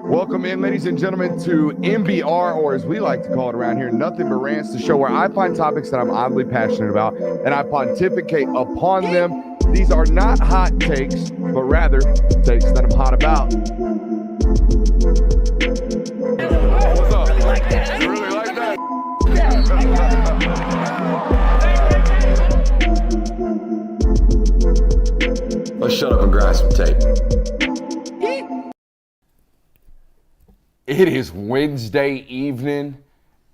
Welcome in, ladies and gentlemen, to NBR, or as we like to call it around here, Nothing But Rants, the show where I find topics that I'm oddly passionate about and I pontificate upon them. These are not hot takes, but rather takes that I'm hot about. What's up? You really like that? Let's shut up and grind some tape. It is Wednesday evening,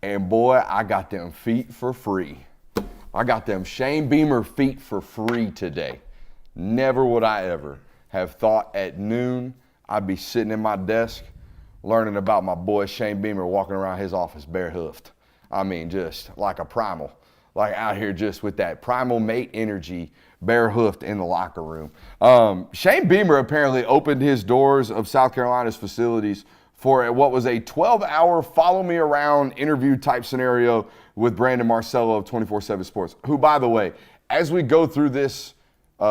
and boy, I got them feet for free. I got them Shane Beamer feet for free today. Never would I ever have thought at noon I'd be sitting in my desk learning about my boy Shane Beamer walking around his office bare-hoofed. I mean, just like a primal, like out here just with that primal mate energy, bare-hoofed in the locker room. Shane Beamer apparently opened his doors of South Carolina's facilities for what was a 12-hour follow-me-around interview type scenario with Brandon Marcello of 24/7 Sports, who, by the way, as we go through this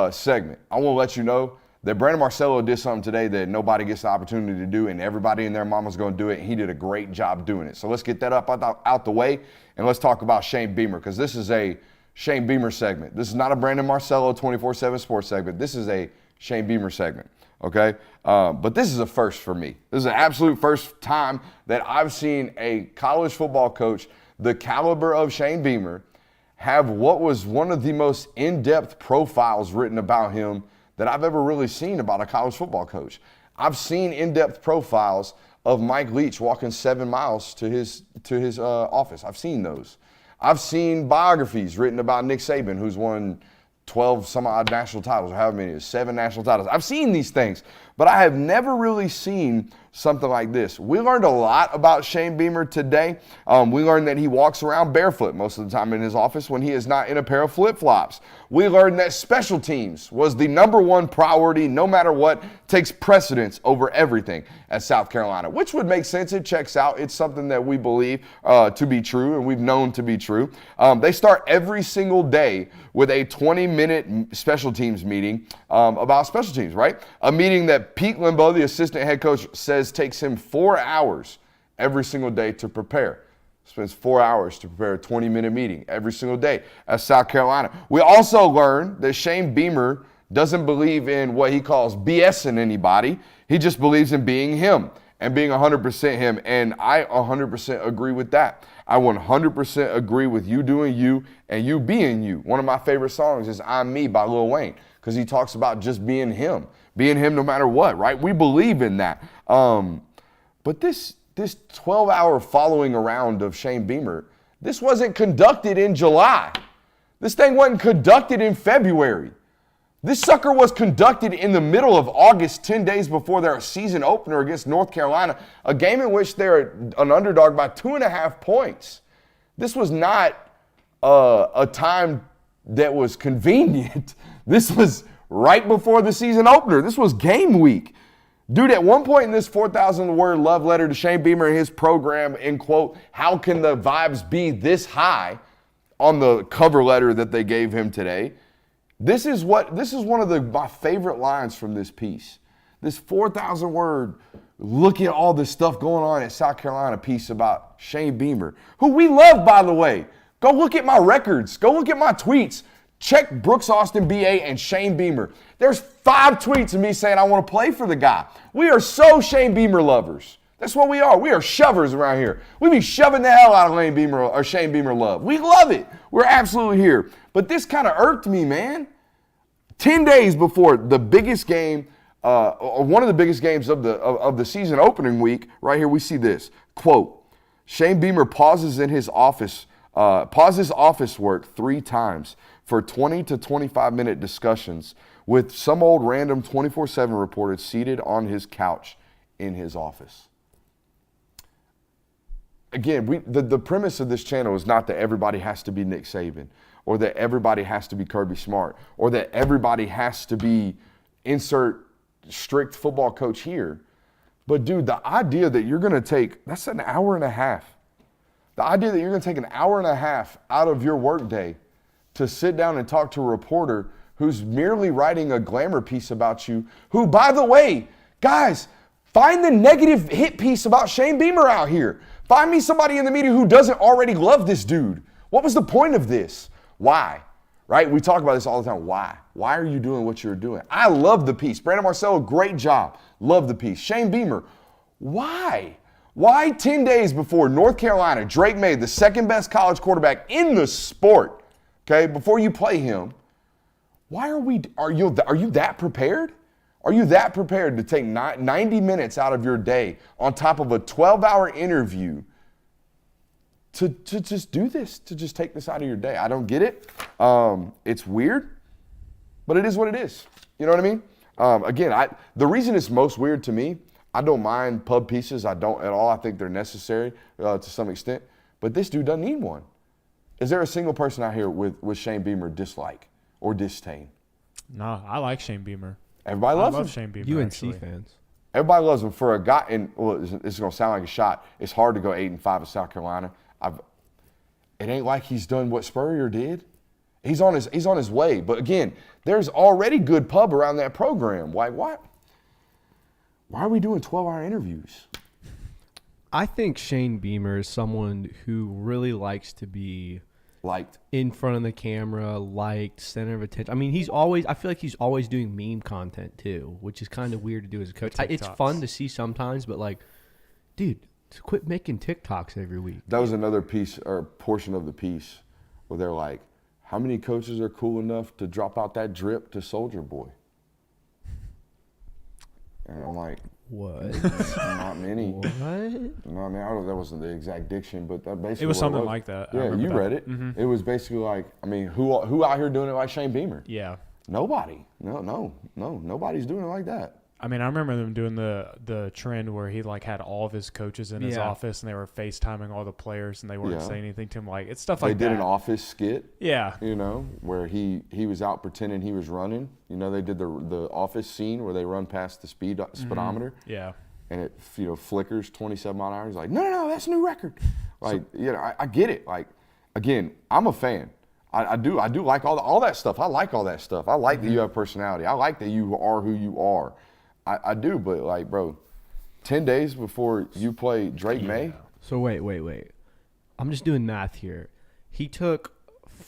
segment, I want to let you know that Brandon Marcello did something today that nobody gets the opportunity to do, and everybody and their mama's going to do it, and he did a great job doing it. So let's get that out the way, and let's talk about Shane Beamer, because this is a Shane Beamer segment. This is not a Brandon Marcello 24/7 Sports segment. This is a Shane Beamer segment. Okay, but this is a first for me. This is an absolute first time that I've seen a college football coach the caliber of Shane Beamer have what was one of the most in-depth profiles written about him that I've ever really seen about a college football coach. I've seen in-depth profiles of Mike Leach walking 7 miles to his office. I've seen those. I've seen biographies written about Nick Saban, who's won 12 some odd national titles, or however many it is, 7 national titles. I've seen these things, but I have never really seen something like this. We learned a lot about Shane Beamer today. We learned that he walks around barefoot most of the time in his office when he is not in a pair of flip-flops. We learned that special teams was the #1 priority, no matter what, takes precedence over everything at South Carolina, which would make sense. It checks out. It's something that we believe to be true, and we've known to be true. They start every single day with a 20-minute special teams meeting about special teams, right? A meeting that Pete Limbo, the assistant head coach, says takes him 4 hours every single day to prepare. Spends 4 hours to prepare a 20-minute meeting every single day at South Carolina. We also learned that Shane Beamer doesn't believe in what he calls BSing anybody. He just believes in being him and being 100% him, and I 100% agree with that. I 100% agree with you doing you and you being you. One of my favorite songs is I'm Me by Lil Wayne, because he talks about just being him no matter what, right? We believe in that. But this 12-hour following around of Shane Beamer, this wasn't conducted in July. This thing wasn't conducted in February. This sucker was conducted in the middle of August, 10 days before their season opener against North Carolina, a game in which they're an underdog by 2.5 points. This was not a time that was convenient. This was right before the season opener. This was game week. Dude, at one point in this 4,000-word love letter to Shane Beamer and his program, in quote, how can the vibes be this high, on the cover letter that they gave him today, this is one of my favorite lines from this piece. This 4,000-word, look at all this stuff going on at South Carolina piece about Shane Beamer, who we love, by the way. Go look at my records. Go look at my tweets. Check Brooks Austin BA and Shane Beamer. There's 5 tweets of me saying I want to play for the guy. We are so Shane Beamer lovers. That's what we are. We are shovers around here. We be shoving the hell out of Shane Beamer love. We love it. We're absolutely here. But this kind of irked me, man. 10 days before the biggest game, one of the biggest games of the season opening week, right here we see this. Quote, Shane Beamer pauses office work 3 times for 20 to 25-minute discussions with some old random 24/7 reporter seated on his couch in his office. Again, the premise of this channel is not that everybody has to be Nick Saban, or that everybody has to be Kirby Smart, or that everybody has to be insert strict football coach here. But dude, the idea that you're going to take, that's an hour and a half. The idea that you're going to take an hour and a half out of your workday to sit down and talk to a reporter who's merely writing a glamour piece about you, who, by the way, guys, Find the negative hit piece about Shane Beamer out here. Find me somebody in the media who doesn't already love this dude. What was the point of this? Why? Right? We talk about this all the time. Why? Why are you doing what you're doing? I love the piece. Brandon Marcello, great job. Love the piece. Shane Beamer, why? Why 10 days before North Carolina, Drake May, the second best college quarterback in the sport, okay, before you play him, are you that prepared? Are you that prepared to take 90 minutes out of your day on top of a 12-hour interview to just do this, to just take this out of your day? I don't get it. It's weird, but it is what it is. You know what I mean? Again, the reason it's most weird to me, I don't mind pub pieces. I don't at all. I think they're necessary to some extent. But this dude doesn't need one. Is there a single person out here with Shane Beamer dislike or disdain? No, I like Shane Beamer. Everybody loves him. I love Shane Beamer. UNC fans. Everybody loves him. For a guy, and well, it's going to sound like a shot. It's hard to go 8-5 at South Carolina. It ain't like he's done what Spurrier did. He's on his way. But again, there's already good pub around that program. Like what? Why are we doing 12-hour interviews? I think Shane Beamer is someone who really likes to be liked in front of the camera, liked, center of attention. I mean, I feel like he's always doing meme content too, which is kind of weird to do as a coach. It's fun to see sometimes, but like, dude, quit making TikToks every week. That was another piece or portion of the piece where they're like, how many coaches are cool enough to drop out that drip to Soldier Boy? And I'm like, what? Not many. What? No, I mean, that wasn't the exact diction, but that basically It was something like that. Yeah, you read it. Mm-hmm. It was basically like, I mean, who out here doing it like Shane Beamer? Yeah. Nobody. No, nobody's doing it like that. I mean, I remember them doing the trend where he like had all of his coaches in his office and they were FaceTiming all the players and they weren't saying anything to him. Like, it's stuff like that. They did an office skit. Yeah. You know, where he was out pretending he was running. You know, they did the office scene where they run past the speedometer. Mm-hmm. Yeah. And it, flickers 27 mile an hour. He's like, no, that's a new record. Like, I get it. Like, again, I'm a fan. I do like all that stuff. I like all that stuff. I like that you have personality. I like that you are who you are. I do, but like, bro, 10 days before you play Drake May. So wait. I'm just doing math here. He took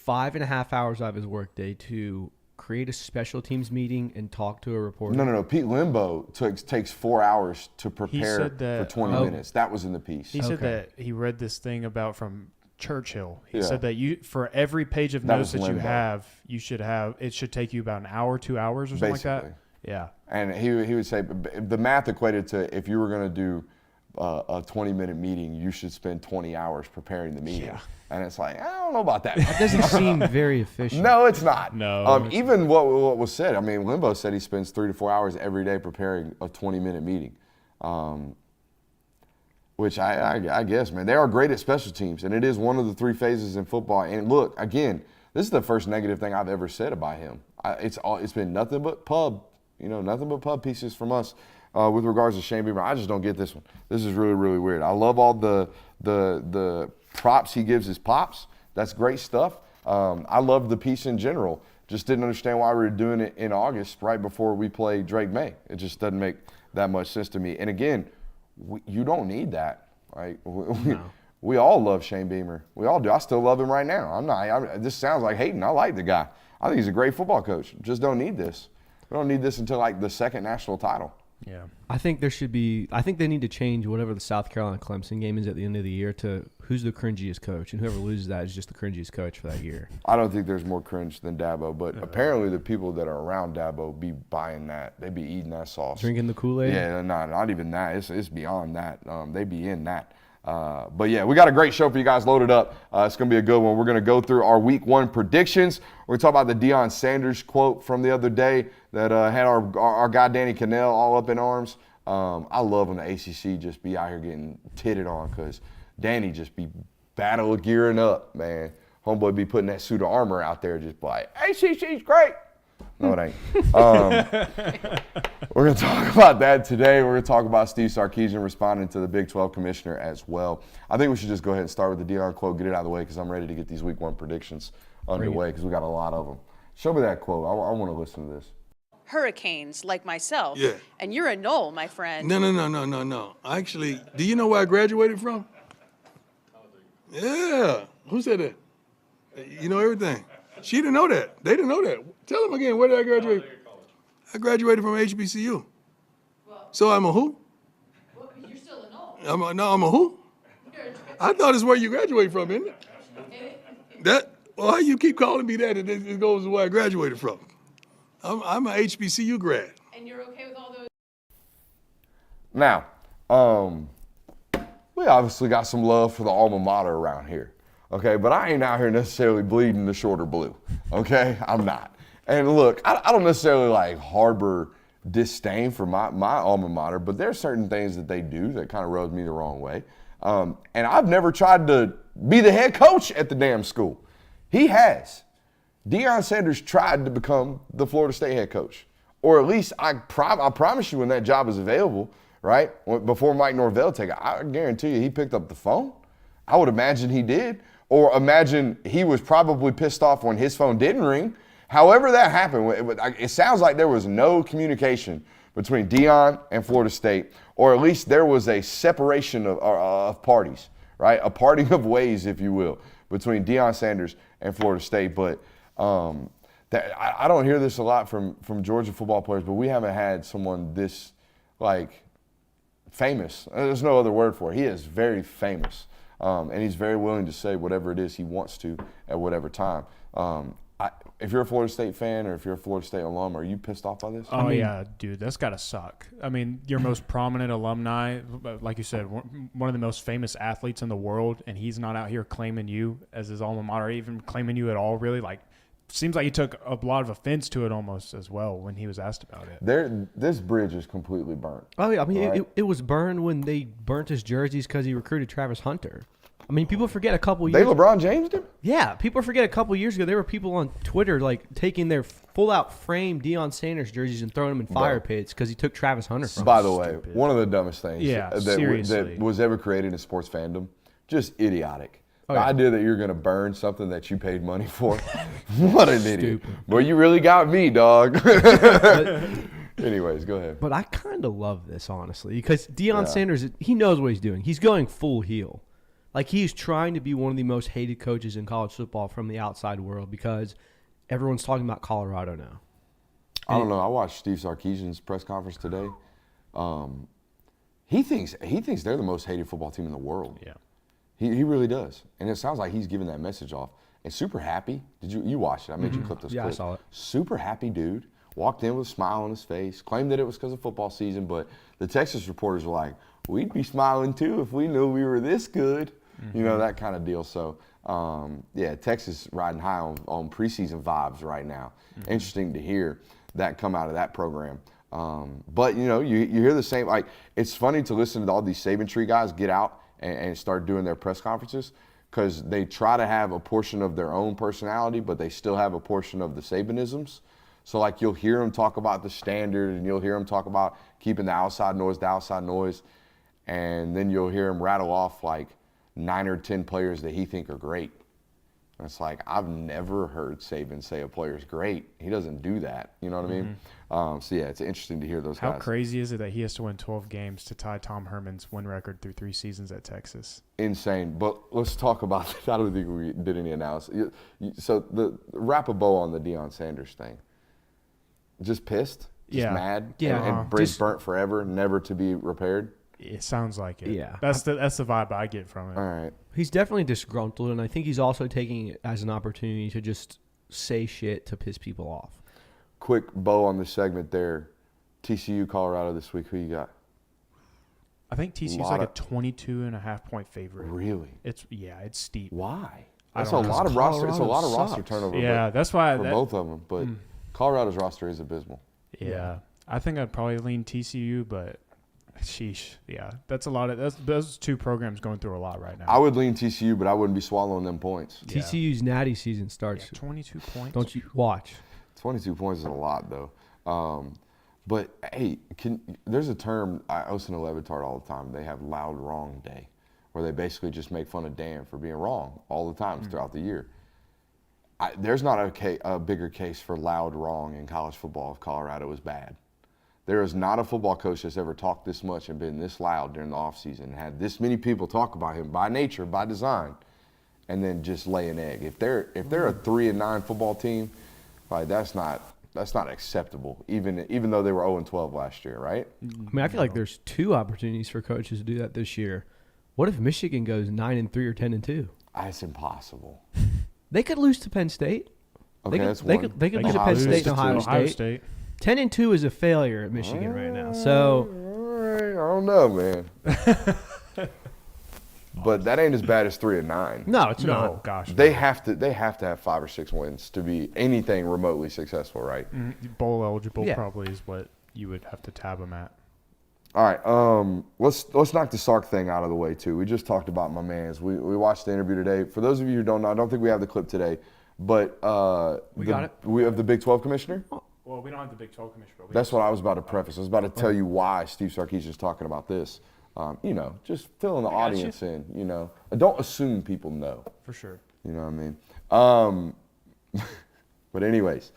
5.5 hours out of his workday to create a special teams meeting and talk to a reporter. No. Pete Limbo takes 4 hours to prepare for 20 minutes. That was in the piece. He said that he read this thing about from Churchill. He said that for every page of notes that you have, it should take you about an hour, 2 hours or something like that. Yeah. And he would say the math equated to if you were going to do a 20-minute meeting, you should spend 20 hours preparing the meeting. Yeah. And it's like, I don't know about that. That doesn't seem very efficient. No, it's not. No. Even what was said, I mean, Limbo said he spends 3 to 4 hours every day preparing a 20-minute meeting. Which I guess, man, they are great at special teams, and it is one of the 3 phases in football. And look, again, this is the first negative thing I've ever said about him. It's been nothing but pub pieces from us with regards to Shane Beamer. I just don't get this one. This is really, really weird. I love all the props he gives his pops. That's great stuff. I love the piece in general. Just didn't understand why we were doing it in August right before we play Drake May. It just doesn't make that much sense to me. And again, you don't need that. Like we all love Shane Beamer. We all do. I still love him right now. This sounds like hating. I like the guy. I think he's a great football coach. Just don't need this. We don't need this until like the second national title. Yeah. I think they need to change whatever the South Carolina Clemson game is at the end of the year to who's the cringiest coach, and whoever loses that is just the cringiest coach for that year. I don't think there's more cringe than Dabo, but apparently the people that are around Dabo be buying that. They be eating that sauce. Drinking the Kool-Aid? Yeah, not even that. It's beyond that. They be in that. But yeah, we got a great show for you guys loaded up. It's going to be a good one. We're going to go through our week 1 predictions. We're going to talk about the Deion Sanders quote from the other day that had our guy Danny Cannell all up in arms. I love when the ACC just be out here getting titted on because Danny just be battle gearing up, man. Homeboy be putting that suit of armor out there just like, ACC's great. No, it ain't. We're going to talk about that today. We're going to talk about Steve Sarkisian responding to the Big 12 commissioner as well. I think we should just go ahead and start with the Deion quote, get it out of the way because I'm ready to get these week 1 predictions underway because we got a lot of them. Show me that quote. I want to listen to this. hurricanes like myself. Yeah. And you're a Nole, my friend. No. Actually, do you know where I graduated from? Yeah. Who said that? You know everything. She didn't know that. They didn't know that. Tell them again, where did I graduate? I graduated from HBCU. So I'm a who? Well, you're still a Nole. I'm a who? I thought it's where you graduate from, isn't it? How you keep calling me that and it goes to where I graduated from? I'm a HBCU grad. And you're okay with all those? Now, we obviously got some love for the alma mater around here, okay? But I ain't out here necessarily bleeding the shorter blue, okay? I'm not. And look, I don't necessarily like harbor disdain for my alma mater, but there's certain things that they do that kind of rubs me the wrong way. And I've never tried to be the head coach at the damn school. He has. Deion Sanders tried to become the Florida State head coach. Or at least I promise you when that job is available, right? Before Mike Norvell take it, I guarantee you he picked up the phone. I would imagine he did. Or imagine he was probably pissed off when his phone didn't ring. However that happened, it sounds like there was no communication between Deion and Florida State, or at least there was a separation of parties, right? A parting of ways, if you will, between Deion Sanders and Florida State. But I don't hear this a lot from Georgia football players, but we haven't had someone this, famous. There's no other word for it. He is very famous, and he's very willing to say whatever it is he wants to at whatever time. If you're a Florida State fan or if you're a Florida State alum, are you pissed off by this? Oh, yeah, dude, that's got to suck. I mean, your most prominent alumni, like you said, one of the most famous athletes in the world, and he's not out here claiming you as his alma mater, even claiming you at all, really. Seems like he took a lot of offense to it almost as well when he was asked about it. This bridge is completely burnt. Oh, yeah, I mean, right? it was burned when they burnt his jerseys because he recruited Travis Hunter. I mean, people forget a couple years. They LeBron James did? Yeah, people forget a couple years ago there were people on Twitter taking their full-out frame Deion Sanders jerseys and throwing them in fire pits because he took Travis Hunter from. By the way, one of the dumbest things seriously. that was ever created in sports fandom, just idiotic. Oh, the yeah. idea that you're going to burn something that you paid money for. What an idiot. Well, you really got me, dog. Anyways, go ahead. But I kind of love this, honestly, because Deion Sanders, he knows what he's doing. He's going full heel. He's trying to be one of the most hated coaches in college football from the outside world because everyone's talking about Colorado now. I don't know. I watched Steve Sarkisian's press conference today. He thinks they're the most hated football team in the world. Yeah. He really does. And it sounds like he's giving that message off. And super happy. Did you watch it? I made you clip those clips. Yeah, I saw it. Super happy dude. Walked in with a smile on his face. Claimed that it was because of football season. But the Texas reporters were like, we'd be smiling too if we knew we were this good. You know, that kind of deal. So, Texas riding high on preseason vibes right now. Interesting to hear that come out of that program. But, you hear the same. It's funny to listen to all these Saban Tree guys get out and start doing their press conferences because they try to have a portion of their own personality, but they still have a portion of the Sabanisms. So, you'll hear them talk about the standard and you'll hear them talk about keeping the outside noise. And then you'll hear them rattle off, 9 or 10 players that he think are great. And it's I've never heard Saban say a player's great. He doesn't do that. You know what I mean? It's interesting to hear those guys. How crazy is it that he has to win 12 games to tie Tom Herman's win record through 3 seasons at Texas? Insane. But let's talk about – I don't think we did any analysis. So wrap a bow on the Deion Sanders thing. Just pissed? Just mad? Yeah. And bridge burnt forever, never to be repaired? It sounds like it. Yeah. That's the vibe I get from it. All right. He's definitely disgruntled, and I think he's also taking it as an opportunity to just say shit to piss people off. Quick bow on the segment there. TCU, Colorado this week. Who you got? I think TCU's a 22.5-point favorite. Really? It's steep. Why? I That's a don't know. lot of roster. It's a lot of Colorado roster sucks. turnover. Yeah, that's why. For both of them, but Colorado's roster is abysmal. Yeah, I think I'd probably lean TCU, but sheesh. Yeah, that's a lot of those 2 programs going through a lot right now. I would lean TCU, but I wouldn't be swallowing them points. Yeah. TCU's natty season starts. 22 points. Don't you watch? 22 points is a lot, though. But, hey, there's a term I listen to Levitard all the time. They have loud wrong day, where they basically just make fun of Dan for being wrong all the time throughout the year. There's not a bigger case for loud wrong in college football if Colorado is bad. There is not a football coach that's ever talked this much and been this loud during the offseason and had this many people talk about him by nature, by design, and then just lay an egg. If they're a 3-9 football team, like that's not acceptable, even though they were 0-12 last year, right? I mean, I feel like there's 2 opportunities for coaches to do that this year. What if Michigan goes 9-3 or 10-2? It's impossible. They could lose to Penn State. Okay, they that's could, they one. could, they could They lose to could Penn lose State and to Ohio State. 10-2 is a failure at Michigan right now. So I don't know, man. But that ain't as bad as 3-9. no, it's No, not. gosh. They have to have 5 or 6 wins to be anything remotely successful, right? Bowl eligible Yeah. probably is what you would have to tab them at. All right, let's knock the Sark thing out of the way too. We just talked about my man's. We watched the interview today. For those of you who don't know, I don't think we have the clip today, but We got it. We have the Big 12 commissioner. Well, we don't have the Big 12 commissioner. But That's what I was about to preface. I was about to tell you why Steve Sarkisian is talking about this. Just filling the audience in. Don't assume people know. for sure. You know what I mean? But anyways,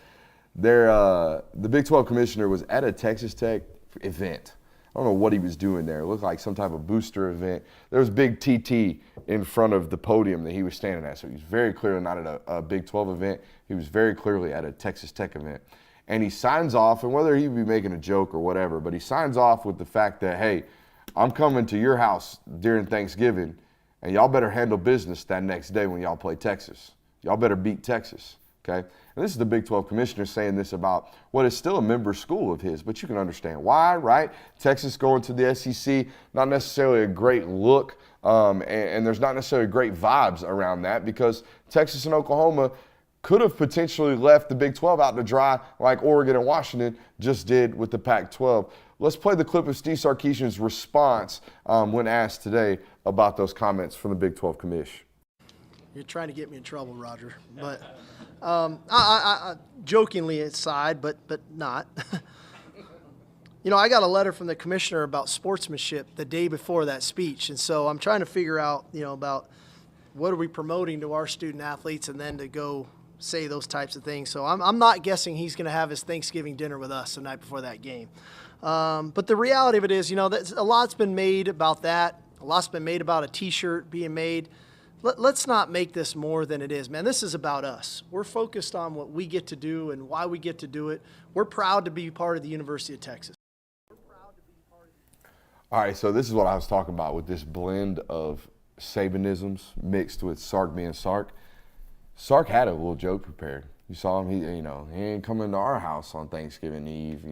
the Big 12 commissioner was at a Texas Tech event. I don't know what he was doing there. It looked like some type of booster event. There was big TT in front of the podium that he was standing at. So he was very clearly not at a Big 12 event. He was very clearly at a Texas Tech event. And he signs off, and whether he be making a joke or whatever, but he signs off with the fact that, hey, I'm coming to your house during Thanksgiving, and y'all better handle business that next day when y'all play Texas. Y'all better beat Texas, okay? And this is the Big 12 commissioner saying this about what is still a member school of his, but you can understand why, right? Texas going to the SEC, not necessarily a great look, and there's not necessarily great vibes around that because Texas and Oklahoma could have potentially left the Big 12 out to dry like Oregon and Washington just did with the Pac-12. Let's play the clip of Steve Sarkisian's response when asked today about those comments from the Big 12 commish. You're trying to get me in trouble, Roger. But I jokingly aside, but not. I got a letter from the commissioner about sportsmanship the day before that speech, and so I'm trying to figure out, about what are we promoting to our student athletes, and then to go say those types of things. So I'm not guessing he's going to have his Thanksgiving dinner with us the night before that game. But the reality of it is, a lot's been made about that. A lot's been made about a T-shirt being made. Let's not make this more than it is, man. This is about us. We're focused on what we get to do and why we get to do it. We're proud to be part of the University of Texas. All right, so this is what I was talking about with this blend of Sabanisms mixed with Sark being Sark. Sark had a little joke prepared. You saw him, he ain't coming to our house on Thanksgiving Eve,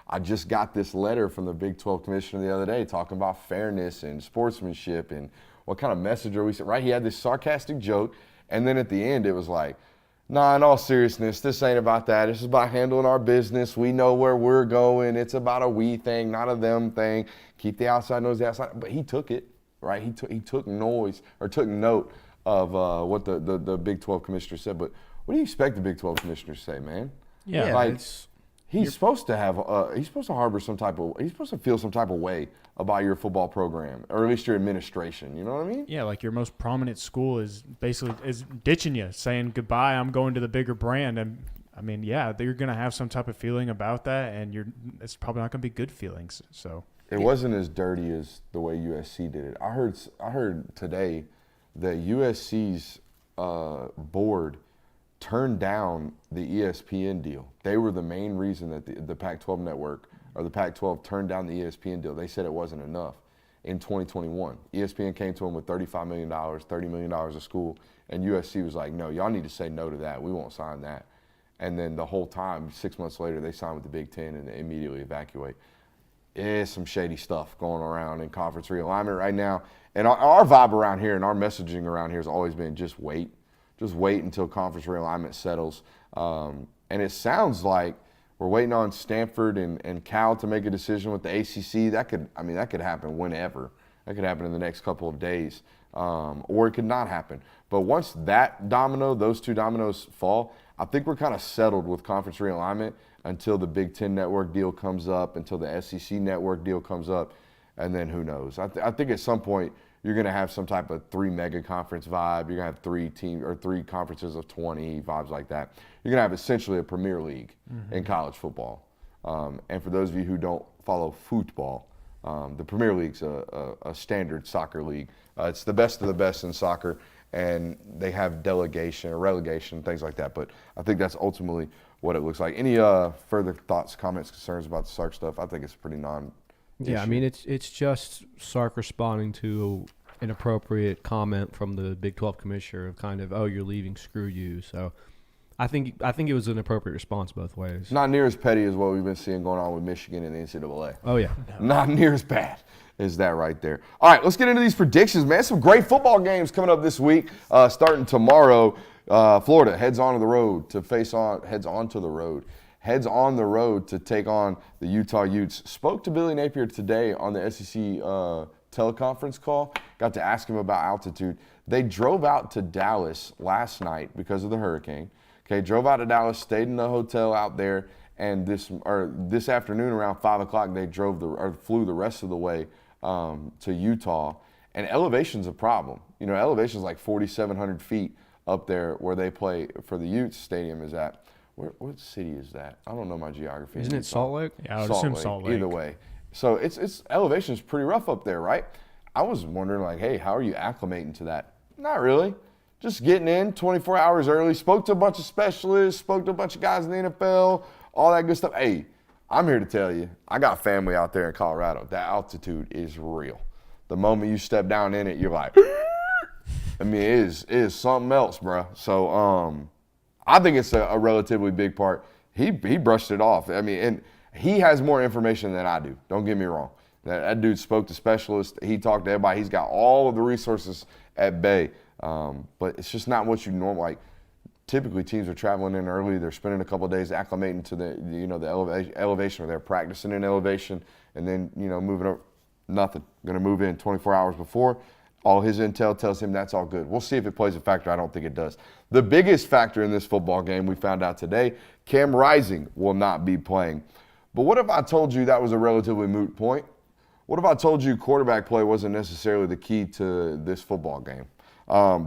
I just got this letter from the Big 12 commissioner the other day talking about fairness and sportsmanship and what kind of message are we saying, right? He had this sarcastic joke, and then at the end it was like, nah, in all seriousness, this ain't about that. This is about handling our business. We know where we're going. It's about a we thing, not a them thing. Keep the outside noise the outside. But he took it, right? He took note of what the Big 12 commissioner said. But what do you expect the Big 12 commissioner to say, man? Yeah, like he's supposed to have he's supposed to feel some type of way about your football program, or at least your administration. You know what I mean? Yeah, like your most prominent school is basically ditching you, saying goodbye. I'm going to the bigger brand, and I mean, yeah, you're gonna have some type of feeling about that, and it's probably not gonna be good feelings. So it wasn't as dirty as the way USC did it. I heard today that USC's board turned down the ESPN deal. They were the main reason that the Pac-12 network or the Pac-12 turned down the ESPN deal. They said it wasn't enough in 2021. ESPN came to them with $35 million, $30 million a school, and USC was like, no, y'all need to say no to that. We won't sign that. And then the whole time, 6 months later, they signed with the Big Ten and they immediately evacuate. It's some shady stuff going around in conference realignment right now. And our vibe around here and our messaging around here has always been just wait. Just wait until conference realignment settles. And it sounds like we're waiting on Stanford and Cal to make a decision with the ACC. That could happen whenever. That could happen in the next couple of days, or it could not happen. But once those two dominoes fall, I think we're kind of settled with conference realignment until the Big Ten network deal comes up, until the SEC network deal comes up, and then who knows? I think at some point you're going to have some type of 3 mega conference vibe. You're going to have 3 conferences of 20 vibes like that. You're going to have essentially a Premier League in college football. And for those of you who don't follow football, the Premier League's a standard soccer league. It's the best of the best in soccer, and they have delegation or relegation, things like that. But I think that's ultimately what it looks like. Any further thoughts, comments, concerns about the Sark stuff? I think it's pretty Yeah, I mean, it's just Sark responding to an appropriate comment from the Big 12 commissioner of kind of, oh, you're leaving, screw you. So I think it was an appropriate response both ways. Not near as petty as what we've been seeing going on with Michigan and the NCAA. Oh, yeah. Not near as bad as that right there. All right, let's get into these predictions, man. Some great football games coming up this week. Starting tomorrow, Florida heads on the road to take on the Utah Utes. Spoke to Billy Napier today on the SEC teleconference call. Got to ask him about altitude. They drove out to Dallas last night because of the hurricane. Okay, drove out to Dallas, stayed in the hotel out there, and this afternoon around 5 o'clock they flew the rest of the way to Utah. And elevation's a problem. You know, elevation's like 4,700 feet up there where they play for the Utes stadium is at. What city is that? I don't know my geography. Isn't it Salt Lake? Yeah, I would assume Salt Lake. Either way. So it's elevation's pretty rough up there, right? I was wondering, like, hey, how are you acclimating to that? Not really. Just getting in 24 hours early, spoke to a bunch of specialists, spoke to a bunch of guys in the NFL, all that good stuff. Hey, I'm here to tell you, I got family out there in Colorado. That altitude is real. The moment you step down in it, you're like, I mean, it is something else, bro. So I think it's a relatively big part. He brushed it off. I mean, and he has more information than I do. Don't get me wrong. That dude spoke to specialists. He talked to everybody. He's got all of the resources at bay. But it's just not what you normally like. Typically, teams are traveling in early. They're spending a couple of days acclimating to the elevation, or they're practicing in elevation, and then moving over. Nothing. Going to move in 24 hours before. All his intel tells him that's all good. We'll see if it plays a factor. I don't think it does. The biggest factor in this football game we found out today, Cam Rising will not be playing. But what if I told you that was a relatively moot point? What if I told you quarterback play wasn't necessarily the key to this football game?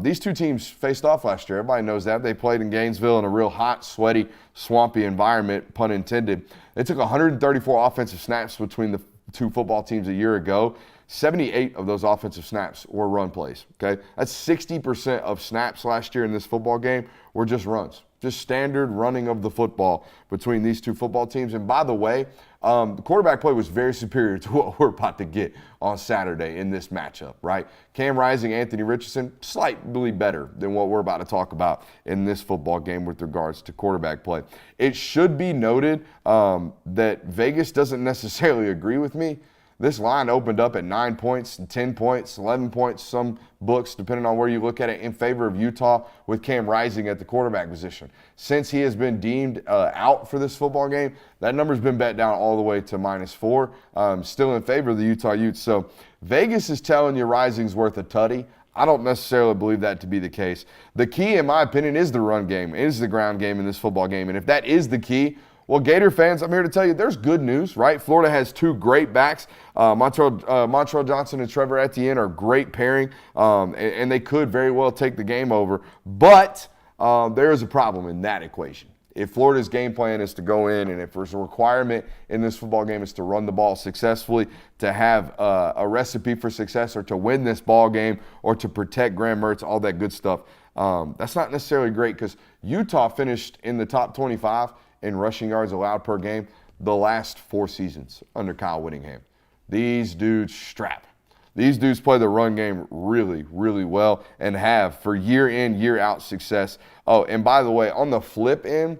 These two teams faced off last year. Everybody knows that. They played in Gainesville in a real hot, sweaty, swampy environment, pun intended. They took 134 offensive snaps between the two football teams a year ago. 78 of those offensive snaps were run plays, okay? That's 60% of snaps last year in this football game were just runs, just standard running of the football between these two football teams. And by the way, the quarterback play was very superior to what we're about to get on Saturday in this matchup, right? Cam Rising, Anthony Richardson, slightly better than what we're about to talk about in this football game with regards to quarterback play. It should be noted that Vegas doesn't necessarily agree with me. This line opened up at 9 points, 10 points, 11 points, some books, depending on where you look at it, in favor of Utah with Cam Rising at the quarterback position. Since he has been deemed out for this football game, that number's been bet down all the way to -4, still in favor of the Utah Utes. So Vegas is telling you Rising's worth a tutty. I don't necessarily believe that to be the case. The key, in my opinion, is the run game, is the ground game in this football game. And if that is the key, well, Gator fans, I'm here to tell you there's good news, right? Florida has two great backs. Montrell Johnson and Trevor Etienne are great pairing, and they could very well take the game over. But there is a problem in that equation. If Florida's game plan is to go in, and if there's a requirement in this football game is to run the ball successfully, to have a recipe for success, or to win this ball game, or to protect Graham Mertz, all that good stuff, that's not necessarily great, because Utah finished in the top 25 in rushing yards allowed per game the last 4 seasons under Kyle Whittingham. These dudes strap. These dudes play the run game really, really well and have for year in, year out success. Oh, and by the way, on the flip end,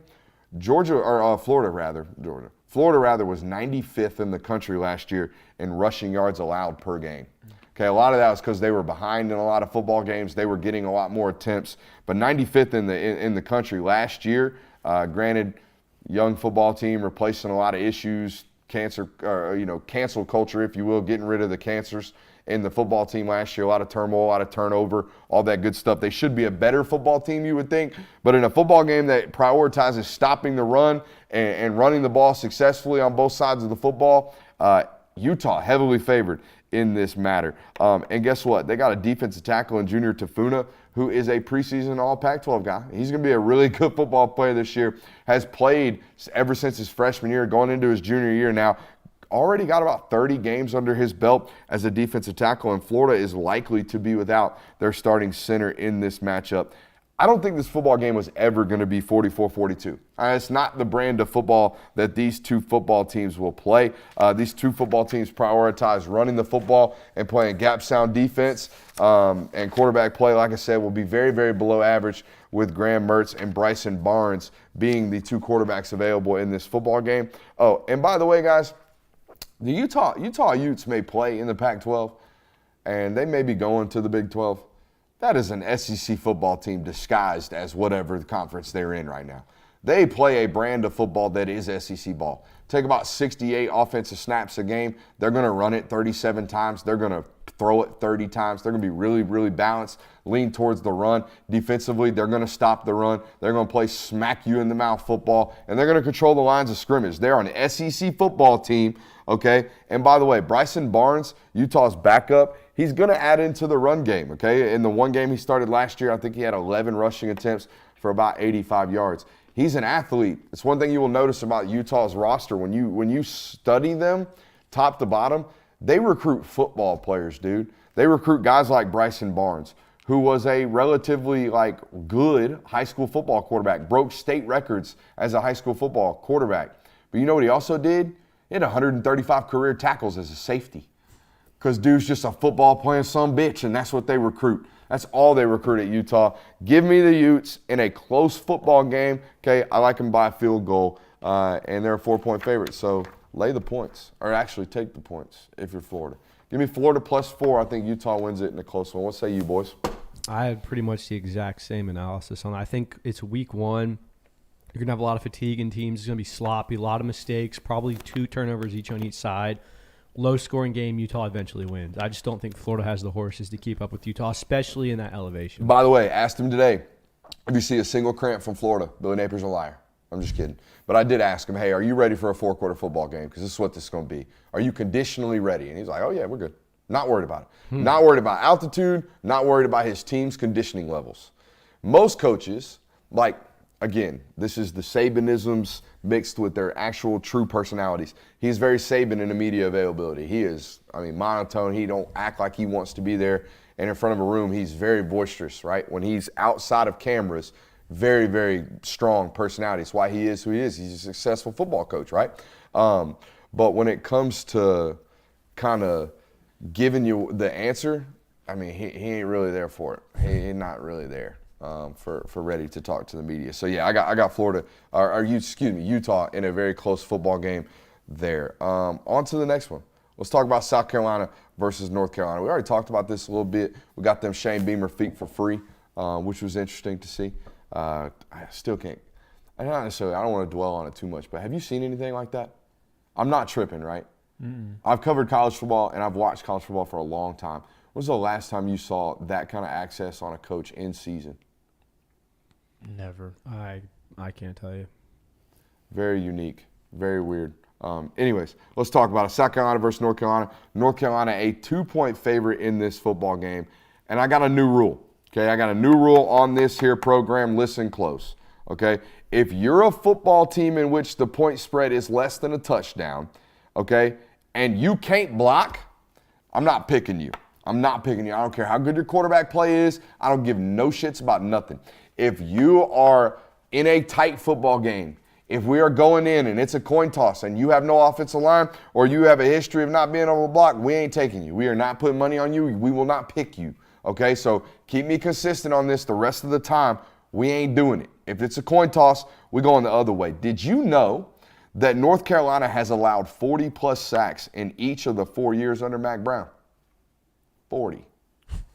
Florida was 95th in the country last year in rushing yards allowed per game. Okay, a lot of that was because they were behind in a lot of football games. They were getting a lot more attempts, but 95th in the country last year. Granted, young football team replacing a lot of issues, cancel culture, if you will, getting rid of the cancers in the football team last year. A lot of turmoil, a lot of turnover, all that good stuff. They should be a better football team, you would think. But in a football game that prioritizes stopping the run and running the ball successfully on both sides of the football, Utah heavily favored in this matter. And guess what? They got a defensive tackle in Junior Tafuna, who is a preseason All Pac-12 guy. He's going to be a really good football player this year. Has played ever since his freshman year, going into his junior year now. Already got about 30 games under his belt as a defensive tackle, and Florida is likely to be without their starting center in this matchup. I don't think this football game was ever going to be 44-42. It's not the brand of football that these two football teams will play. These two football teams prioritize running the football and playing gap sound defense. And quarterback play, like I said, will be very, very below average, with Graham Mertz and Bryson Barnes being the two quarterbacks available in this football game. Oh, and by the way, guys, the Utah Utes may play in the Pac-12, and they may be going to the Big 12. That is an SEC football team disguised as whatever the conference they're in right now. They play a brand of football that is SEC ball. Take about 68 offensive snaps a game. They're going to run it 37 times. They're going to throw it 30 times. They're going to be really, really balanced, lean towards the run. Defensively, they're going to stop the run. They're going to play smack you in the mouth football, and they're going to control the lines of scrimmage. They're an SEC football team, okay? And by the way, Bryson Barnes, Utah's backup, he's going to add into the run game, okay? In the one game he started last year, I think he had 11 rushing attempts for about 85 yards. He's an athlete. It's one thing you will notice about Utah's roster. When you study them top to bottom, they recruit football players, dude. They recruit guys like Bryson Barnes, who was a relatively good high school football quarterback, broke state records as a high school football quarterback. But you know what he also did? He had 135 career tackles as a safety. Because dude's just a football playing some bitch, and that's what they recruit. That's all they recruit at Utah. Give me the Utes in a close football game. Okay, I like them by a field goal, and they're a 4-point favorite. So lay the points, or actually take the points if you're Florida. Give me Florida +4. I think Utah wins it in a close one. What say you, boys? I had pretty much the exact same analysis on it. I think it's week one. You're going to have a lot of fatigue in teams. It's going to be sloppy, a lot of mistakes, probably 2 turnovers each on each side. Low-scoring game, Utah eventually wins. I just don't think Florida has the horses to keep up with Utah, especially in that elevation. By the way, asked him today, if you see a single cramp from Florida, Billy Napier's a liar. I'm just kidding. But I did ask him, hey, are you ready for a 4-quarter football game? Because this is what this is going to be. Are you conditionally ready? And he's like, oh, yeah, we're good. Not worried about it. Not worried about altitude, not worried about his team's conditioning levels. Most coaches, again, this is the Sabanisms mixed with their actual true personalities. He's very Saban in the media availability. He is, monotone. He don't act like he wants to be there. And in front of a room, he's very boisterous, right? When he's outside of cameras, very, very strong personality. That's why he is who he is. He's a successful football coach, right? But when it comes to kind of giving you the answer, he ain't really there for it. He's not really there. For ready to talk to the media. So yeah, I got Florida, Utah in a very close football game there. On to the next one. Let's talk about South Carolina versus North Carolina. We already talked about this a little bit. We got them Shane Beamer feet for free, which was interesting to see. I still can't. I don't want to dwell on it too much, but have you seen anything like that? I'm not tripping, right? I've covered college football and I've watched college football for a long time. When was the last time you saw that kind of access on a coach in season? Never. I can't tell you. Very unique. Very weird. Anyways, let's talk about it. South Carolina versus North Carolina. North Carolina, a 2-point favorite in this football game. And I got a new rule. Okay, I got a new rule on this here program. Listen close. Okay, if you're a football team in which the point spread is less than a touchdown, okay, and you can't block, I'm not picking you. I don't care how good your quarterback play is. I don't give no shits about nothing. If you are in a tight football game, if we are going in and it's a coin toss and you have no offensive line or you have a history of not being able to block, we ain't taking you. We are not putting money on you. We will not pick you. Okay, so keep me consistent on this the rest of the time. We ain't doing it. If it's a coin toss, we're going the other way. Did you know that North Carolina has allowed 40-plus sacks in each of the 4 years under Mac Brown? 40.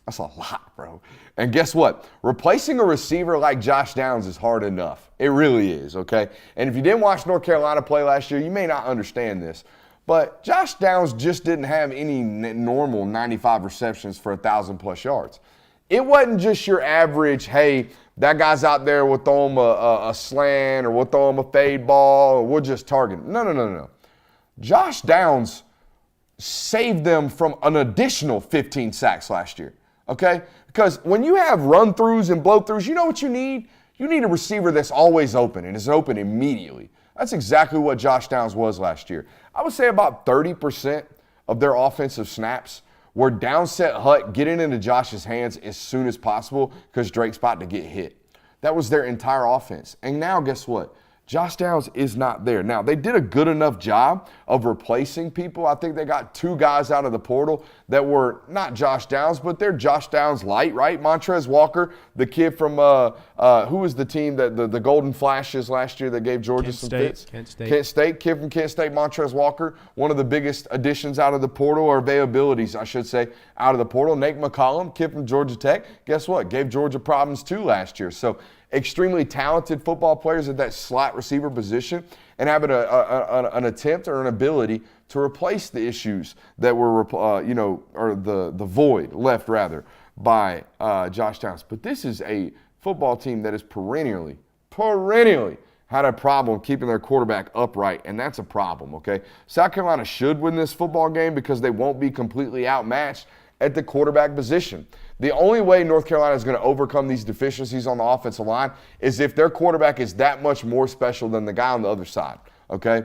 That's a lot, bro. And guess what? Replacing a receiver like Josh Downs is hard enough. It really is, okay? And if you didn't watch North Carolina play last year, you may not understand this. But Josh Downs just didn't have any normal 95 receptions for 1,000-plus yards. It wasn't just your average, hey, that guy's out there, we'll throw him a slant or we'll throw him a fade ball or we'll just target him. No. Josh Downs saved them from an additional 15 sacks last year, okay? Because when you have run-throughs and blow-throughs, you know what you need? You need a receiver that's always open and is open immediately. That's exactly what Josh Downs was last year. I would say about 30% of their offensive snaps were downset hut, getting into Josh's hands as soon as possible because Drake's about to get hit. That was their entire offense. And now guess what? Josh Downs is not there. Now, they did a good enough job of replacing people. I think they got 2 guys out of the portal that were not Josh Downs, but they're Josh Downs light, right? Montrez Walker, the kid from, who was the team that the Golden Flashes last year that gave Georgia some fits? Kent State. Kent State, kid from Kent State, Montrez Walker, one of the biggest additions out of the portal, or availabilities, I should say, out of the portal. Nate McCollum, kid from Georgia Tech, guess what? Gave Georgia problems too last year. So extremely talented football players at that slot receiver position, and having an attempt or an ability to replace the issues that were, or the void left rather by Josh Downs. But this is a football team that is perennially had a problem keeping their quarterback upright, and that's a problem, okay? South Carolina should win this football game because they won't be completely outmatched at the quarterback position. The only way North Carolina is going to overcome these deficiencies on the offensive line is if their quarterback is that much more special than the guy on the other side, okay?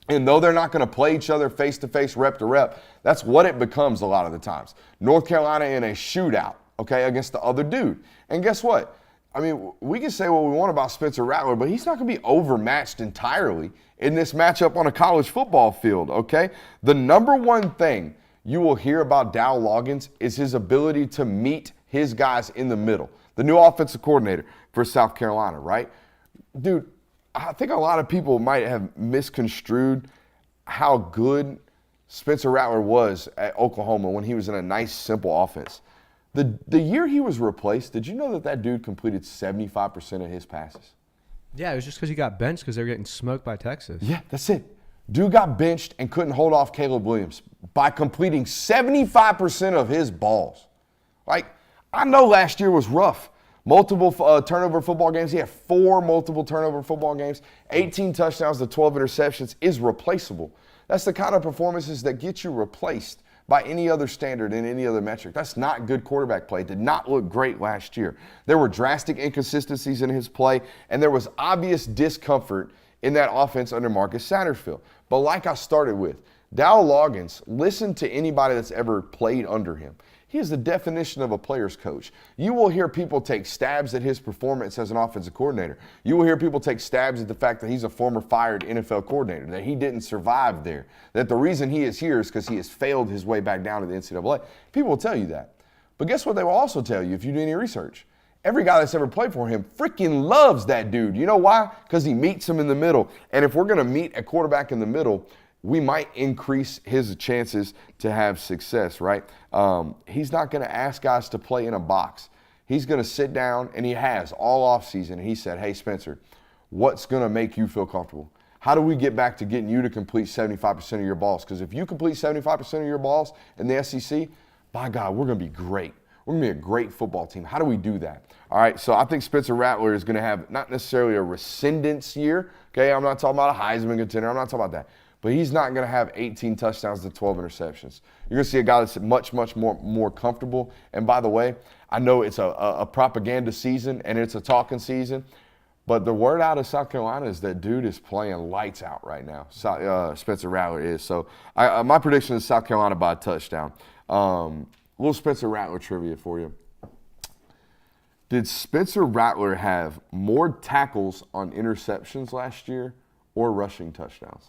And though they're not going to play each other face-to-face, rep-to-rep, that's what it becomes a lot of the times. North Carolina in a shootout, okay, against the other dude. And guess what? I mean, we can say what we want about Spencer Rattler, but he's not going to be overmatched entirely in this matchup on a college football field, okay? The number one thing you will hear about Dow Loggins is his ability to meet his guys in the middle. The new offensive coordinator for South Carolina, right? Dude, I think a lot of people might have misconstrued how good Spencer Rattler was at Oklahoma when he was in a nice, simple offense. The year he was replaced, did you know that dude completed 75% of his passes? Yeah, it was just because he got benched because they were getting smoked by Texas. Yeah, that's it. Dude got benched and couldn't hold off Caleb Williams by completing 75% of his balls. Like, I know last year was rough. Multiple turnover football games. He had 4 multiple turnover football games. 18 touchdowns to 12 interceptions is replaceable. That's the kind of performances that get you replaced by any other standard in any other metric. That's not good quarterback play. It did not look great last year. There were drastic inconsistencies in his play, and there was obvious discomfort in that offense under Marcus Satterfield. But like I started with, Dow Loggins, listen to anybody that's ever played under him. He is the definition of a player's coach. You will hear people take stabs at his performance as an offensive coordinator. You will hear people take stabs at the fact that he's a former fired NFL coordinator, that he didn't survive there, that the reason he is here is because he has failed his way back down to the NCAA. People will tell you that. But guess what they will also tell you if you do any research? Every guy that's ever played for him freaking loves that dude. You know why? Because he meets him in the middle. And if we're going to meet a quarterback in the middle, we might increase his chances to have success, right? He's not going to ask guys to play in a box. He's going to sit down, and he has all offseason, and he said, hey, Spencer, what's going to make you feel comfortable? How do we get back to getting you to complete 75% of your balls? Because if you complete 75% of your balls in the SEC, by God, we're going to be great. We're going to be a great football team. How do we do that? All right, so I think Spencer Rattler is going to have not necessarily a rescindance year. Okay, I'm not talking about a Heisman contender. I'm not talking about that. But he's not going to have 18 touchdowns to 12 interceptions. You're going to see a guy that's much more comfortable. And by the way, I know it's a propaganda season and it's a talking season, but the word out of South Carolina is that dude is playing lights out right now. Spencer Rattler is. So my prediction is South Carolina by a touchdown. Little Spencer Rattler trivia for you. Did Spencer Rattler have more tackles on interceptions last year or rushing touchdowns?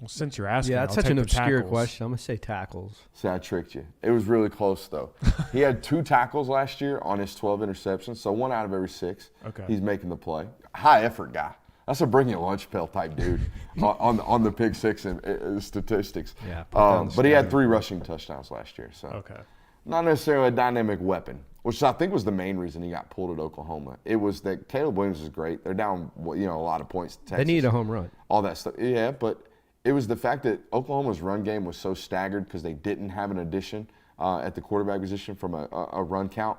Well, since you're asking, Yeah, that's I'll such take an the obscure tackles. question. I'm going to say tackles. See, I tricked you. It was really close, though. He had 2 tackles last year on his 12 interceptions, so 1 out of every 6. Okay. He's making the play. High effort guy. That's a bring your lunch pail type dude on the pick 6 and statistics. Yeah, but he had 3 rushing touchdowns last year, so Okay. not necessarily a dynamic weapon, which I think was the main reason he got pulled at Oklahoma. It was that Caleb Williams is great. They're down, a lot of points to Texas. They need a home run. All that stuff. Yeah, but it was the fact that Oklahoma's run game was so staggered because they didn't have an addition at the quarterback position from a run count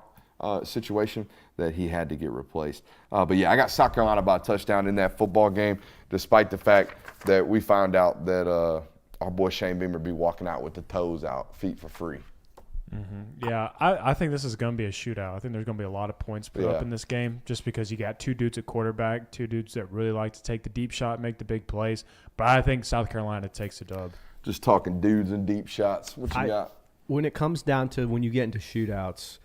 situation that he had to get replaced. But yeah, I got South Carolina by a touchdown in that football game, despite the fact that we found out that our boy Shane Beamer be walking out with the toes out, feet for free. Yeah, I think this is going to be a shootout. I think there's going to be a lot of points put up in this game just because you got two dudes at quarterback, two dudes that really like to take the deep shot, make the big plays. But I think South Carolina takes the dub. Just talking dudes and deep shots. What you got? When it comes down to when you get into shootouts,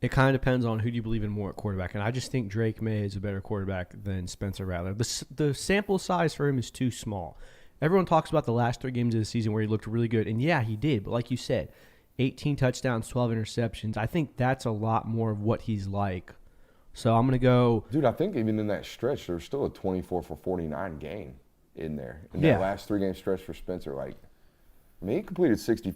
it kind of depends on who do you believe in more at quarterback. And I just think Drake May is a better quarterback than Spencer Rattler. The sample size for him is too small. Everyone talks about the last 3 games of the season where he looked really good. And, yeah, he did. But like you said, 18 touchdowns, 12 interceptions. I think that's a lot more of what he's like. So I'm going to go. Dude, I think even in that stretch, there's still a 24 for 49 game in there. In that last 3-game stretch for Spencer, like, I mean, he completed 66%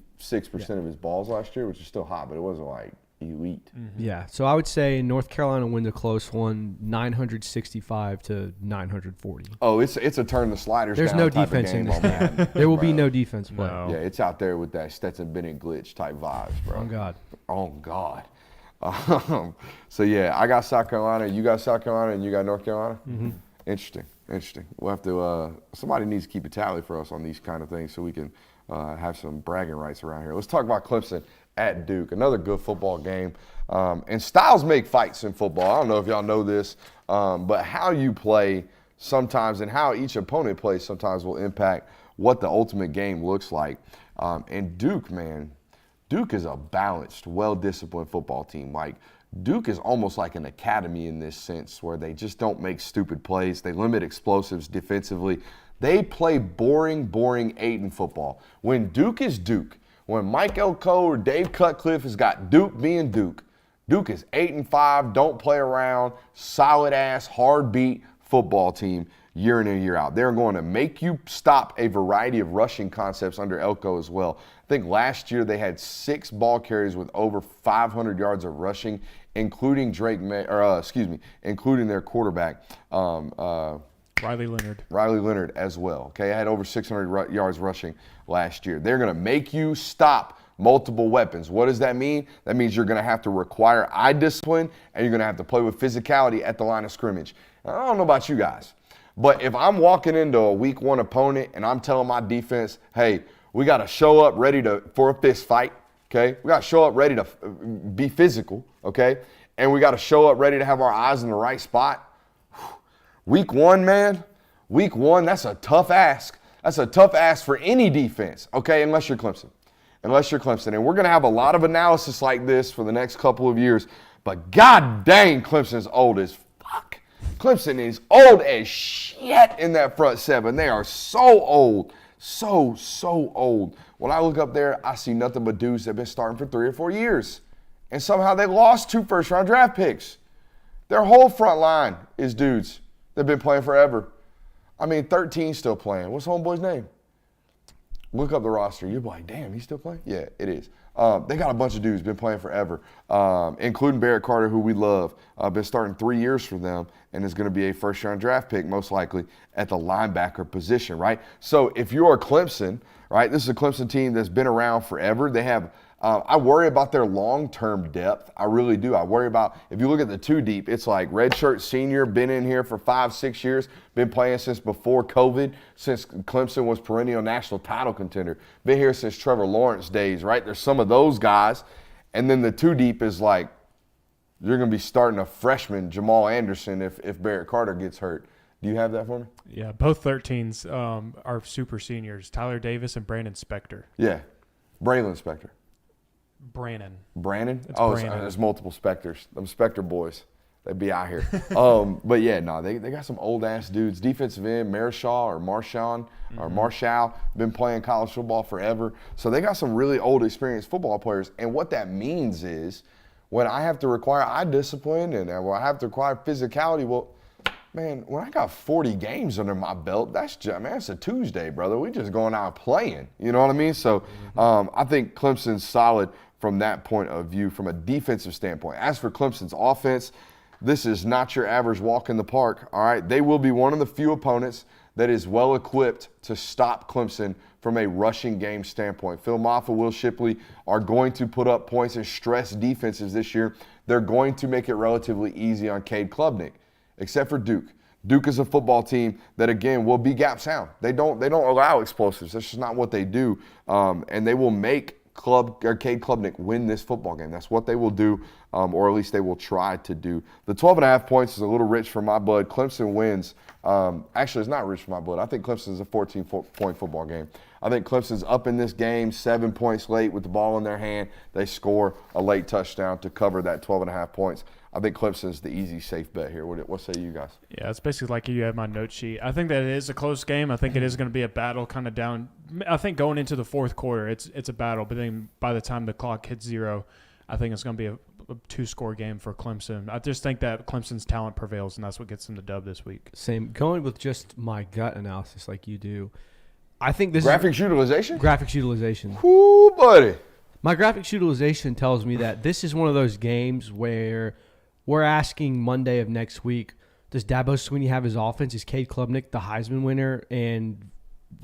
of his balls last year, which is still hot, but it wasn't like elite. Yeah, so I would say North Carolina wins a close one, 965 to 940. Oh, it's a turn the sliders There's down no type defense of game in this on game. Madden, There will be bro. no defense play. No. Yeah, it's out there with that Stetson Bennett glitch type vibes, bro. Oh, God. Oh, God. So, yeah, I got South Carolina, you got South Carolina, and you got North Carolina? Mm-hmm. Interesting. We'll have to somebody needs to keep a tally for us on these kind of things so we can have some bragging rights around here. Let's talk about Clemson at Duke. Another good football game. And styles make fights in football. I don't know if y'all know this, but how you play sometimes and how each opponent plays sometimes will impact what the ultimate game looks like. And Duke, man, Duke is a balanced, well-disciplined football team. Like, Duke is almost like an academy in this sense where they just don't make stupid plays. They limit explosives defensively. They play boring 8 football. When Duke is Duke, when Mike Elko or Dave Cutcliffe has got Duke being Duke, Duke is 8-5, don't play around, solid-ass, hard-beat football team year in and year out. They're going to make you stop a variety of rushing concepts under Elko as well. I think last year they had 6 ball carries with over 500 yards of rushing, including including their quarterback, Riley Leonard as well. Okay, I had over 600 yards rushing last year. They're going to make you stop multiple weapons. What does that mean? That means you're going to have to require eye discipline, and you're going to have to play with physicality at the line of scrimmage. Now, I don't know about you guys, but if I'm walking into a week 1 opponent and I'm telling my defense, hey, we got to show up ready for a fist fight, okay? We got to show up ready to be physical, okay? And we got to show up ready to have our eyes in the right spot. Week 1, man, week 1, that's a tough ask. That's a tough ask for any defense, okay, unless you're Clemson. And we're going to have a lot of analysis like this for the next couple of years. But god dang, Clemson's old as fuck. Clemson is old as shit in that front 7. They are so old. So old. When I look up there, I see nothing but dudes that have been starting for 3 or 4 years. And somehow they lost 2 first-round draft picks. Their whole front line is dudes that have been playing forever. I mean, 13's still playing. What's homeboy's name? Look up the roster. You'll be like, damn, he's still playing? Yeah, it is. They got a bunch of dudes been playing forever, including Barrett Carter, who we love. Been starting 3 years for them and is going to be a first-round draft pick most likely at the linebacker position, right? So if you're Clemson, right, this is a Clemson team that's been around forever. They have I worry about their long-term depth. I really do. I worry about, if you look at the 2 deep, it's like redshirt senior, been in here for 5-6 years, been playing since before COVID, since Clemson was perennial national title contender, been here since Trevor Lawrence days, right? There's some of those guys. And then the 2 deep is like, you're going to be starting a freshman, Jamal Anderson, if Barrett Carter gets hurt. Do you have that for me? Yeah, both 13s are super seniors, Tyler Davis and Brandon Spector. Yeah, Braylon Spector. Brannon? It's Brannon. There's multiple Spectors. Them Spector boys, they be out here. But yeah, no, they got some old ass dudes. Defensive end, Marshall, been playing college football forever. So they got some really old, experienced football players. And what that means is, when I have to require eye discipline and when I have to require physicality, well, man, when I got 40 games under my belt, that's a Tuesday, brother. We just going out playing. You know what I mean? So I think Clemson's solid from that point of view, from a defensive standpoint. As for Clemson's offense, this is not your average walk in the park, all right? They will be one of the few opponents that is well equipped to stop Clemson from a rushing game standpoint. Phil Maffa, Will Shipley are going to put up points and stress defenses this year. They're going to make it relatively easy on Cade Klubnik, except for Duke. Duke is a football team that, again, will be gap sound. They don't allow explosives. That's just not what they do. And they will make Cade Klubnik win this football game. That's what they will do, or at least they will try to do. The 12.5 points is a little rich for my blood. Clemson wins. Actually, it's not rich for my blood. I think Clemson is a 14-point football game. I think Clemson's up in this game 7 points late with the ball in their hand. They score a late touchdown to cover that 12.5 points. I think Clemson's the easy, safe bet here. What say you guys? Yeah, it's basically like you have my note sheet. I think that it is a close game. I think it is going to be a battle kind of down. I think going into the fourth quarter, it's a battle. But then by the time the clock hits 0, I think it's going to be a 2-score game for Clemson. I just think that Clemson's talent prevails, and that's what gets them the dub this week. Same. Going with just my gut analysis like you do, I think this Graphics utilization? Graphics utilization. Whoo, buddy. My graphics utilization tells me that this is one of those games where we're asking Monday of next week, does Dabo Swinney have his offense? Is Cade Klubnik the Heisman winner? And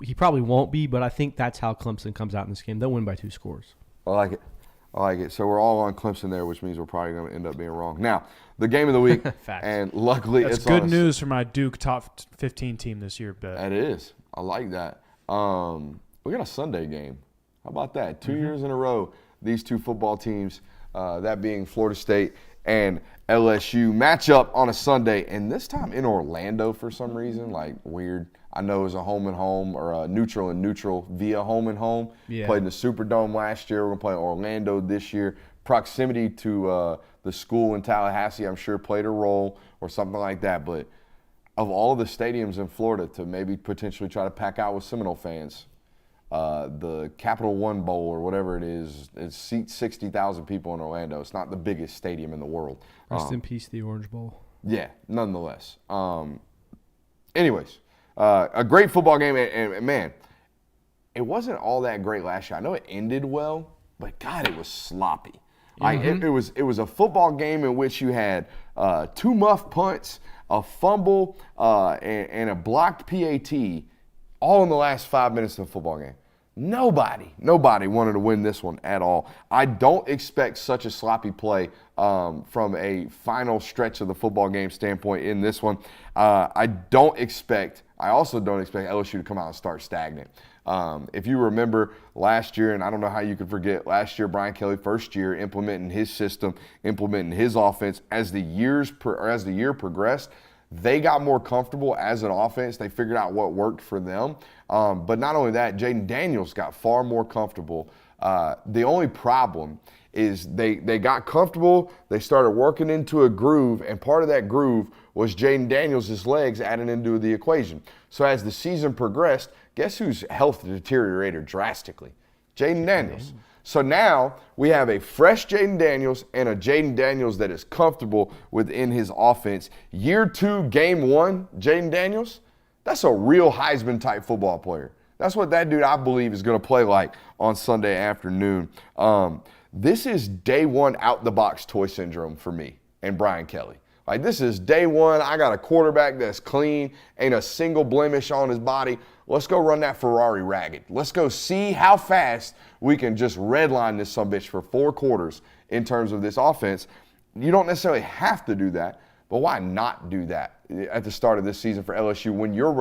he probably won't be, but I think that's how Clemson comes out in this game. They'll win by 2 scores. I like it. So we're all on Clemson there, which means we're probably going to end up being wrong. Now, the game of the week, and luckily that's it's good news for my Duke top 15 team this year. Bet. That is. I like that. We got a Sunday game. How about that? 2 years in a row, these two football teams, that being Florida State and LSU, match up on a Sunday, and this time in Orlando for some reason, like weird. I know it was a home and home or a neutral and neutral via home and home. Yeah. Played in the Superdome last year. We're going to play in Orlando this year. Proximity to the school in Tallahassee, I'm sure, played a role or something like that. But of all the stadiums in Florida to maybe potentially try to pack out with Seminole fans, the Capital One Bowl or whatever it seats 60,000 people in Orlando. It's not the biggest stadium in the world. Rest in peace, the Orange Bowl. Yeah, nonetheless. Anyways, a great football game, and man, it wasn't all that great last year. I know it ended well, but God, it was sloppy. Like it was a football game in which you had 2 muff punts, a fumble, and a blocked PAT, all in the last 5 minutes of the football game. Nobody wanted to win this one at all. I don't expect such a sloppy play from a final stretch of the football game standpoint in this one. I also don't expect LSU to come out and start stagnant. If you remember last year, and I don't know how you could forget, last year Brian Kelly, first year, implementing his system, implementing his offense. As the year progressed, they got more comfortable as an offense. They figured out what worked for them. But not only that, Jaden Daniels got far more comfortable. The only problem is they got comfortable. They started working into a groove, and part of that groove was Jaden Daniels' legs added into the equation. So as the season progressed, guess whose health deteriorated drastically? Jaden Daniels. So now we have a fresh Jaden Daniels and a Jaden Daniels that is comfortable within his offense. Year 2, game 1, Jaden Daniels, that's a real Heisman-type football player. That's what that dude, I believe, is going to play like on Sunday afternoon. This is day 1 out-the-box toy syndrome for me and Brian Kelly. Like, this is day 1. I got a quarterback that's clean, ain't a single blemish on his body. Let's go run that Ferrari ragged. Let's go see how fast we can just redline this sumbitch for 4 quarters in terms of this offense. You don't necessarily have to do that, but why not do that at the start of this season for LSU when you're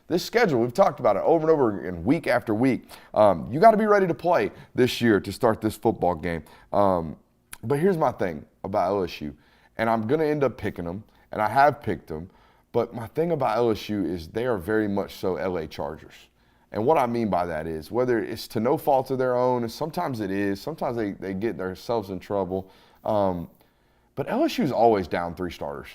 this schedule, we've talked about it over and over again, week after week. You got to be ready to play this year to start this football game. But here's my thing about LSU, and I'm going to end up picking them, and I have picked them. But my thing about LSU is they are very much so LA Chargers. And what I mean by that is, whether it's to no fault of their own, and sometimes it is, sometimes they get themselves in trouble. But LSU's always down 3 starters.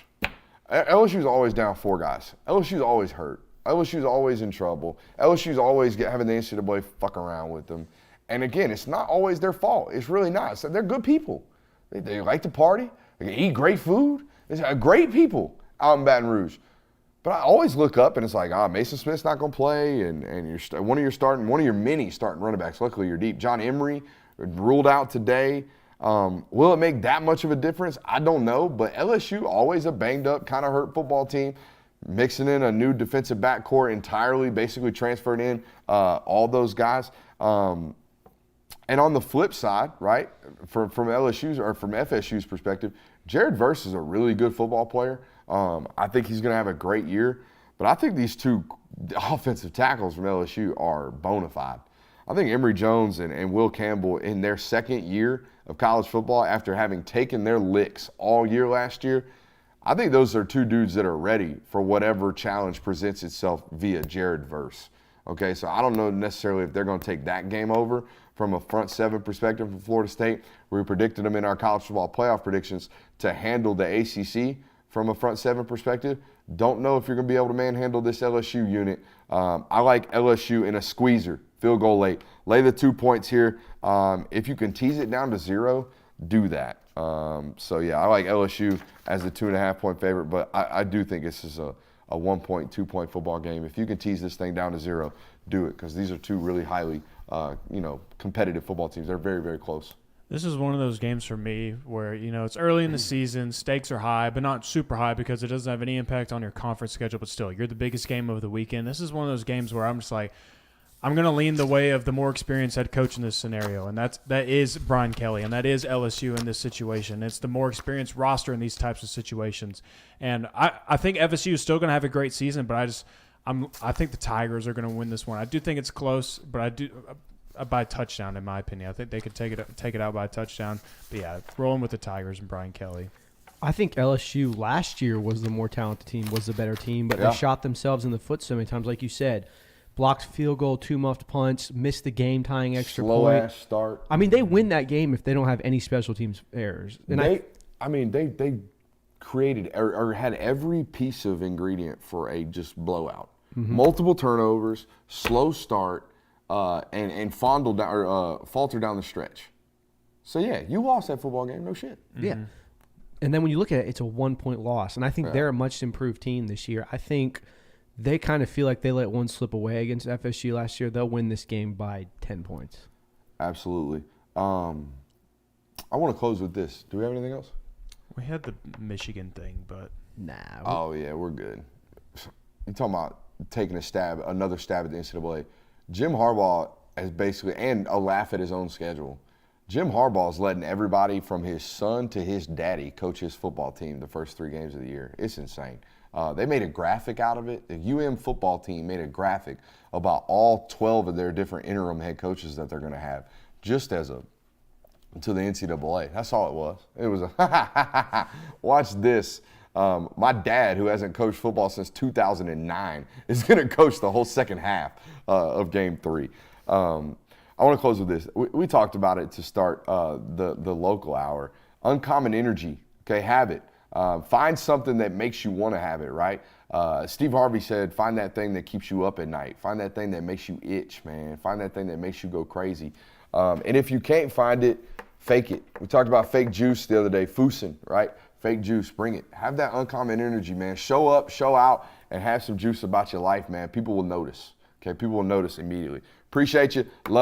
LSU's always down 4 guys. LSU's always hurt. LSU's always in trouble. LSU's always having the NCAA fuck around with them. And again, it's not always their fault. It's really not. So they're good people. They like to party. They eat great food. They're great people out in Baton Rouge. But I always look up and it's like, Mason Smith's not going to play, and one of your many starting running backs. Luckily, you're deep. John Emery ruled out today. Will it make that much of a difference? I don't know. But LSU, always a banged up, kind of hurt football team, mixing in a new defensive backcourt entirely, basically transferred in all those guys. And on the flip side, right, from LSU's or from FSU's perspective, Jared Verse is a really good football player. I think he's going to have a great year. But I think these two offensive tackles from LSU are bona fide. I think Emory Jones and Will Campbell in their second year of college football after having taken their licks all year last year, I think those are two dudes that are ready for whatever challenge presents itself via Jared Verse. Okay, so I don't know necessarily if they're going to take that game over from a front seven perspective from Florida State. We predicted them in our college football playoff predictions to handle the ACC from a front seven perspective. Don't know if you're going to be able to manhandle this LSU unit. I like LSU in a squeezer, field goal late. Lay the 2 points here. If you can tease it down to 0, do that. So, yeah, I like LSU as the 2.5 point favorite, but I do think this is a 1-point, 2-point football game. If you can tease this thing down to 0, do it, because these are two really highly, competitive football teams. They're very, very close. This is one of those games for me where, it's early in the season, stakes are high, but not super high because it doesn't have any impact on your conference schedule, but still, you're the biggest game of the weekend. This is one of those games where I'm just like, I'm going to lean the way of the more experienced head coach in this scenario, and that is Brian Kelly, and that is LSU in this situation. It's the more experienced roster in these types of situations. And I think FSU is still going to have a great season, but I think the Tigers are going to win this one. I do think it's close, but I do by a touchdown, in my opinion. I think they could take it out by a touchdown. But, yeah, rolling with the Tigers and Brian Kelly. I think LSU last year was the more talented team, was the better team, but they shot themselves in the foot so many times, like you said. Blocked field goal, 2 muffed punts, missed the game-tying extra point. Slow-ass start. I mean, they win that game if they don't have any special teams errors. And they created or had every piece of ingredient for a just blowout. Mm-hmm. Multiple turnovers, slow start, and falter down the stretch. So, yeah, you lost that football game. No shit. Mm-hmm. Yeah. And then when you look at it, it's a 1-point loss. And I think they're a much improved team this year. I think they kind of feel like they let one slip away against FSU last year. They'll win this game by 10 points. Absolutely. I want to close with this. Do we have anything else? We had the Michigan thing, but nah. Oh, yeah, we're good. You're talking about taking another stab at the NCAA. Jim Harbaugh has basically, and a laugh at his own schedule. Jim Harbaugh is letting everybody from his son to his daddy coach his football team the first 3 games of the year. It's insane. They made a graphic out of it. The UM football team made a graphic about all 12 of their different interim head coaches that they're going to have, just as to the NCAA. That's all it was. It was a watch this. My dad, who hasn't coached football since 2009, is going to coach the whole second half of Game 3. I want to close with this. We talked about it to start the local hour. Uncommon energy. Okay, have it. Find something that makes you want to have it, right? Steve Harvey said, find that thing that keeps you up at night. Find that thing that makes you itch, man. Find that thing that makes you go crazy. And if you can't find it, fake it. We talked about fake juice the other day, Fusin, right? Fake juice, bring it. Have that uncommon energy, man. Show up, show out, and have some juice about your life, man. People will notice, okay? People will notice immediately. Appreciate you. Love